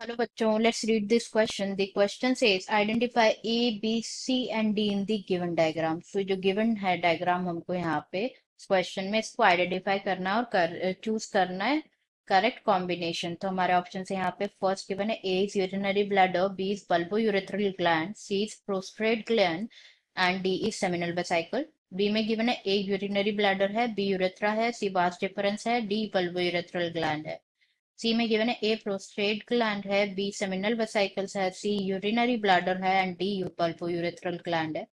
Hello bachon, let's read this question. The question says identify A, B, C and D in the given diagram. So जो given है diagram हमको यहाँ पे इस question में इसको identify करना है और choose करना है correct combination. तो हमारे options है यहाँ पे first given है A is urinary bladder, B is bulbourethral gland, C is prostrate gland and D is seminal vesicle. B में given है A urinary bladder है, B urethra है, C vas deferens है, D bulbourethral gland है. सी में given है A prostate gland है, B seminal vesicles है, सी यूरिनरी ब्लैडर है एंड डी बल्बोयूरेथ्रल ग्लैंड है.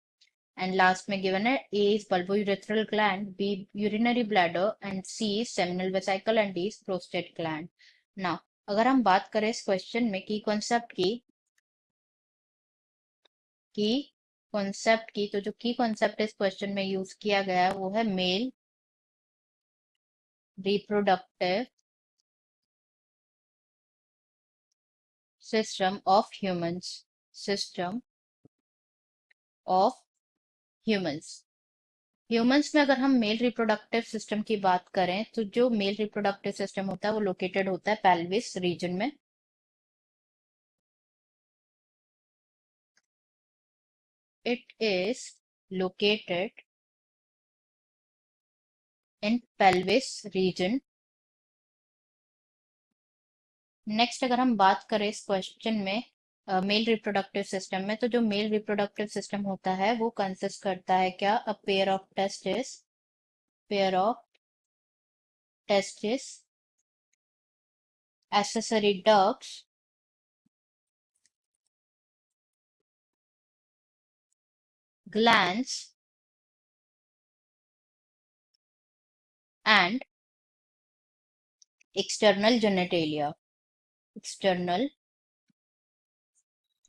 एंड लास्ट में गिवन है A is bulbourethral gland, B urinary bladder and C seminal vesicle and D is prostate gland. Now अगर हम बात करें इस क्वेश्चन में की कॉन्सेप्ट की तो जो की कॉन्सेप्ट इस क्वेश्चन में यूज किया गया है वो है male reproductive system of humans. Humans में अगर हम मेल रिप्रोडक्टिव सिस्टम की बात करें तो जो मेल रिप्रोडक्टिव सिस्टम होता है वो लोकेटेड होता है पेल्विस रीजन में. It is located in pelvis region. Next अगर हम बात करें इस क्वेश्चन में मेल रिप्रोडक्टिव सिस्टम में तो जो मेल रिप्रोडक्टिव सिस्टम होता है वो कंसिस्ट करता है क्या, a pair of testis, accessory ducts, glands and external genitalia. External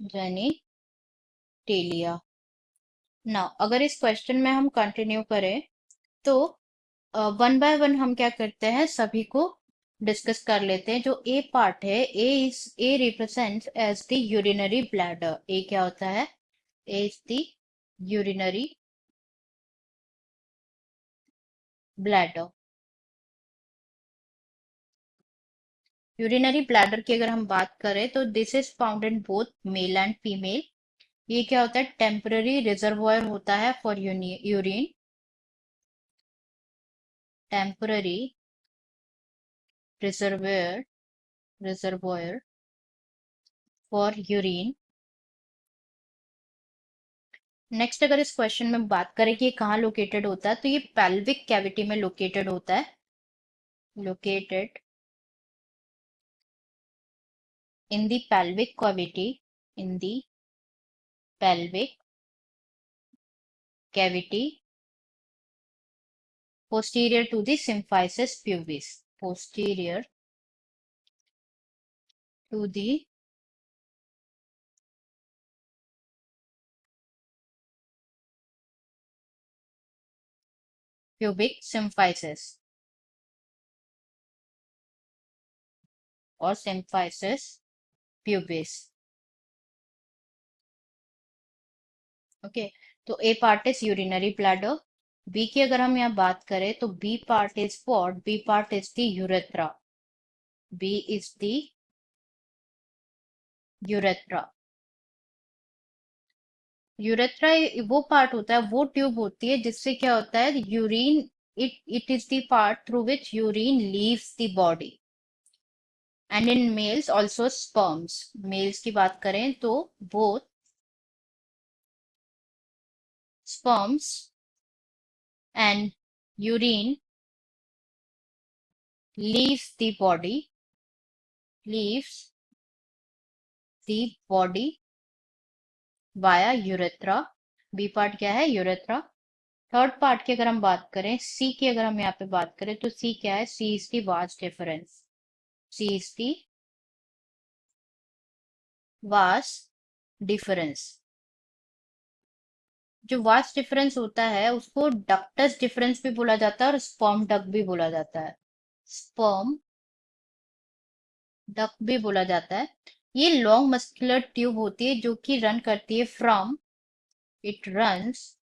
genitalia. Now अगर इस क्वेश्चन में हम कंटिन्यू करें तो वन बाय वन हम क्या करते हैं, सभी को डिस्कस कर लेते हैं. जो ए पार्ट है, A represents as the urinary bladder. A क्या होता है, A is the urinary bladder. Urinary bladder की अगर हम बात करें तो this is found in both male and female. ये क्या होता है, टेम्पररी रिजर्वॉयर होता है for urine. Temporary reservoir for urine. Next अगर इस क्वेश्चन में बात करें कि ये कहाँ लोकेटेड होता है तो ये पेल्विक कैविटी में लोकेटेड होता है. Located in the pelvic cavity, in the pelvic cavity posterior to the symphysis pubis, posterior to the pubic symphysis और symphysis pubis. ओके, तो A part is urinary bladder. B की अगर हम यहाँ बात करें तो B part is what, B part is the urethra. B is the urethra. Urethra वो पार्ट होता है, वो ट्यूब होती है जिससे क्या होता है, urine, it is the part through which urine leaves the body. And in males also sperms. Males की बात करें तो both sperms and urine leaves the body, leaves the body via urethra. B part क्या है, urethra. Third part की अगर हम बात करें, सी की अगर हम यहाँ पे बात करें तो सी क्या है, C is the vas deferens. C is the vas deferens. जो वाज डिफरेंस होता है उसको डक्टस डिफरेंस भी बोला जाता है और स्पर्म डक भी बोला जाता है. स्पर्म डक भी बोला जाता है. ये लॉन्ग मस्कुलर ट्यूब होती है जो कि रन करती है from, it runs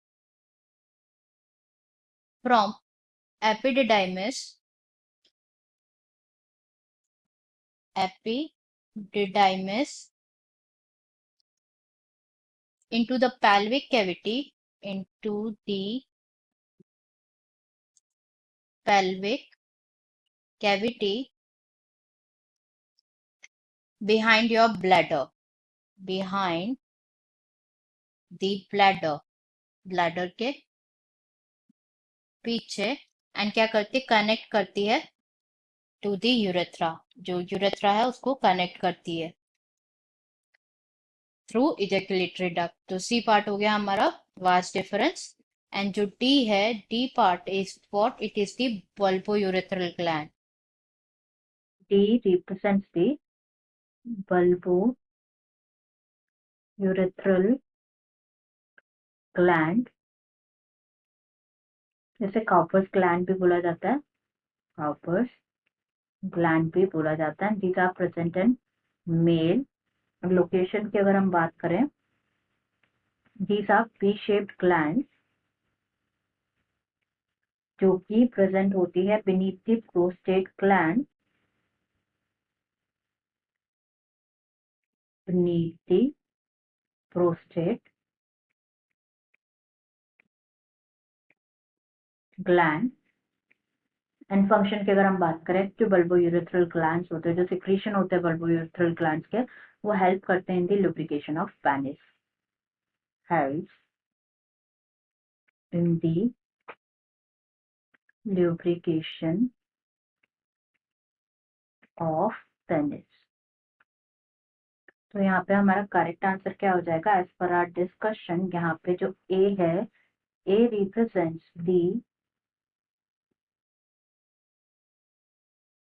from epididymis Did I miss? Into the pelvic cavity, into the pelvic cavity behind your bladder, behind the bladder के पीछे, एंड क्या करती है, कनेक्ट करती है टू द यूरेथ्रा, जो यूरेथ्रा है उसको कनेक्ट करती है थ्रू इजैकुलेटरी डक्ट। तो सी पार्ट हो गया हमारा वास्ट डिफरेंस। एंड जो डी है, D part is what, it is the bulbo urethral gland. D represents the bulbourethral gland, जैसे काउपर्स ग्लैंड भी बोला जाता है, काउपर्स ग्लैंड भी बोला जाता है। These are present in male. Location की अगर हम बात करें, these are pea shaped gland जो कि प्रेजेंट होती है beneath the prostate gland, beneath the prostate gland। And function की अगर हम बात करें, जो बल्बोयूरेथ्रल ग्लैंड्स होते हैं, जो सिक्रीशन होते हैं बल्बोयूरेथ्रल ग्लैंड्स के, वो हेल्प करते हैं in the lubrication of penis, help in the lubrication of penis। तो यहाँ पे हमारा करेक्ट आंसर क्या हो जाएगा एज पर आर डिस्कशन। यहाँ पे जो ए है, A represents the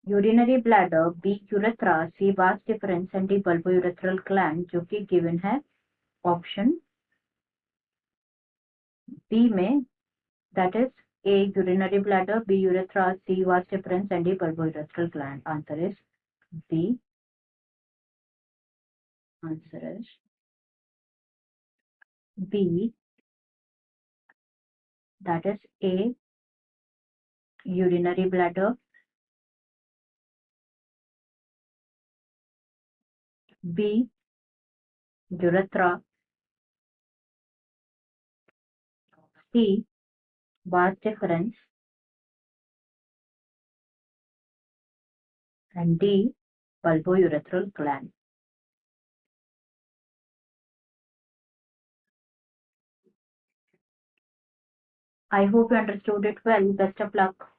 urinary bladder, B urethra, C vas deferens and D bulbourethral gland, जो कि गिवन है ऑप्शन बी में, that is A urinary bladder, B urethra, C vas deferens and D bulbourethral gland। Answer is B। Answer is B, that is A urinary bladder, B urethra, C vas deferens and D bulbourethral gland। I hope you understood it well. Best of luck.